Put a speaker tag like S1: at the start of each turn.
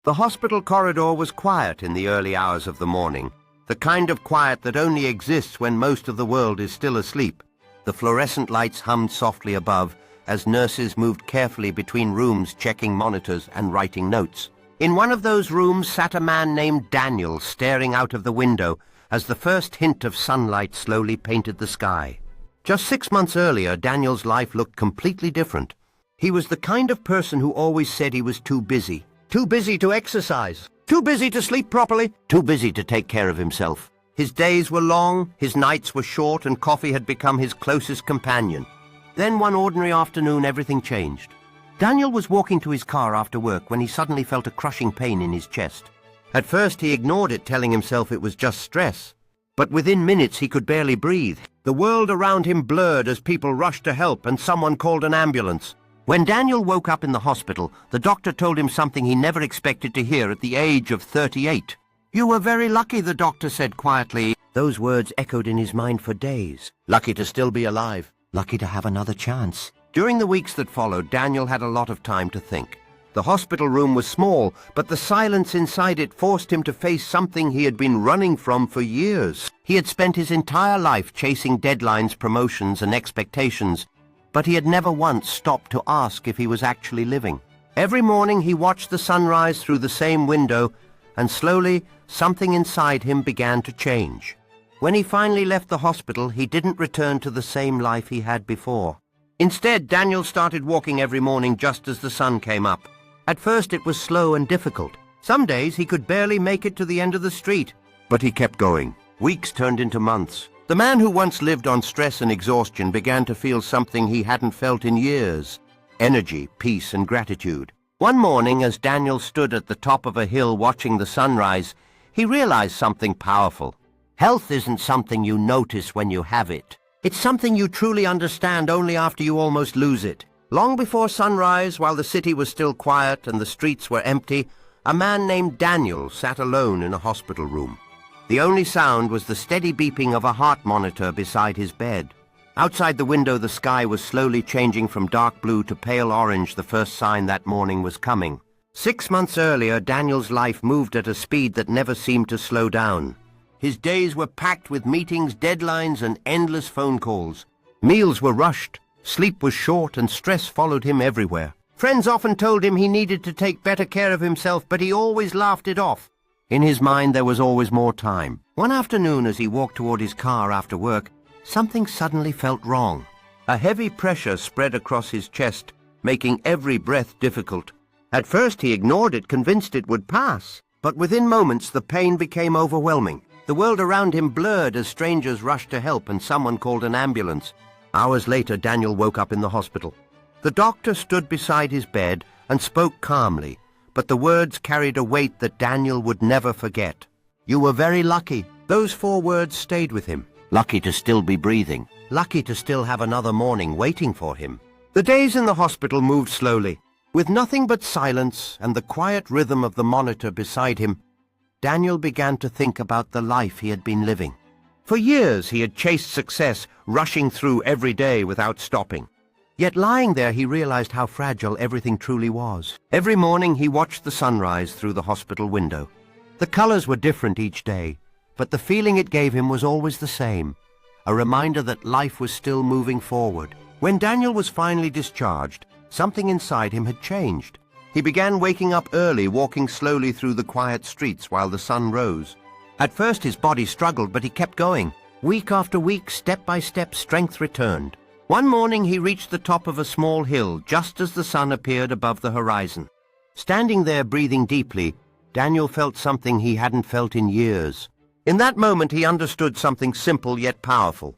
S1: The hospital corridor was quiet in the early hours of the morning, the kind of quiet that only exists when most of the world is still asleep. The fluorescent lights hummed softly above as nurses moved carefully between rooms, checking monitors and writing notes. In one of those rooms sat a man named Daniel, staring out of the window as the first hint of sunlight slowly painted the sky. Just 6 months earlier, Daniel's life looked completely different. He was the kind of person who always said he was too busy. Too busy to exercise, too busy to sleep properly, too busy to take care of himself. His days were long, his nights were short, and coffee had become his closest companion. Then one ordinary afternoon, everything changed. Daniel was walking to his car after work when he suddenly felt a crushing pain in his chest. At first he ignored it, telling himself it was just stress. But within minutes he could barely breathe. The world around him blurred as people rushed to help and someone called an ambulance. When Daniel woke up in the hospital, the doctor told him something he never expected to hear at the age of 38. "You were very lucky," the doctor said quietly. Those words echoed in his mind for days. Lucky to still be alive. Lucky to have another chance. During the weeks that followed, Daniel had a lot of time to think. The hospital room was small, but the silence inside it forced him to face something he had been running from for years. He had spent his entire life chasing deadlines, promotions, and expectations, but he had never once stopped to ask if he was actually living. Every morning he watched the sunrise through the same window, and slowly something inside him began to change. When he finally left the hospital, he didn't return to the same life he had before. Instead, Daniel started walking every morning just as the sun came up. At first it was slow and difficult. Some days he could barely make it to the end of the street, but he kept going. Weeks turned into months. The man who once lived on stress and exhaustion began to feel something he hadn't felt in years: energy, peace, and gratitude. One morning, as Daniel stood at the top of a hill watching the sunrise, he realized something powerful. Health isn't something you notice when you have it. It's something you truly understand only after you almost lose it. Long before sunrise, while the city was still quiet and the streets were empty, a man named Daniel sat alone in a hospital room. The only sound was the steady beeping of a heart monitor beside his bed. Outside the window, the sky was slowly changing from dark blue to pale orange, the first sign that morning was coming. 6 months earlier, Daniel's life moved at a speed that never seemed to slow down. His days were packed with meetings, deadlines, and endless phone calls. Meals were rushed, sleep was short, and stress followed him everywhere. Friends often told him he needed to take better care of himself, but he always laughed it off. In his mind, there was always more time. One afternoon, as he walked toward his car after work, something suddenly felt wrong. A heavy pressure spread across his chest, making every breath difficult. At first, he ignored it, convinced it would pass. But within moments, the pain became overwhelming. The world around him blurred as strangers rushed to help and someone called an ambulance. Hours later, Daniel woke up in the hospital. The doctor stood beside his bed and spoke calmly, but the words carried a weight that Daniel would never forget. "You were very lucky." Those 4 words stayed with him. Lucky to still be breathing. Lucky to still have another morning waiting for him. The days in the hospital moved slowly. With nothing but silence and the quiet rhythm of the monitor beside him, Daniel began to think about the life he had been living. For years he had chased success, rushing through every day without stopping. Yet lying there, he realized how fragile everything truly was. Every morning he watched the sunrise through the hospital window. The colors were different each day, but the feeling it gave him was always the same, a reminder that life was still moving forward. When Daniel was finally discharged, something inside him had changed. He began waking up early, walking slowly through the quiet streets while the sun rose. At first his body struggled, but he kept going. Week after week, step by step, strength returned. One morning he reached the top of a small hill just as the sun appeared above the horizon. Standing there, breathing deeply, Daniel felt something he hadn't felt in years. In that moment he understood something simple yet powerful.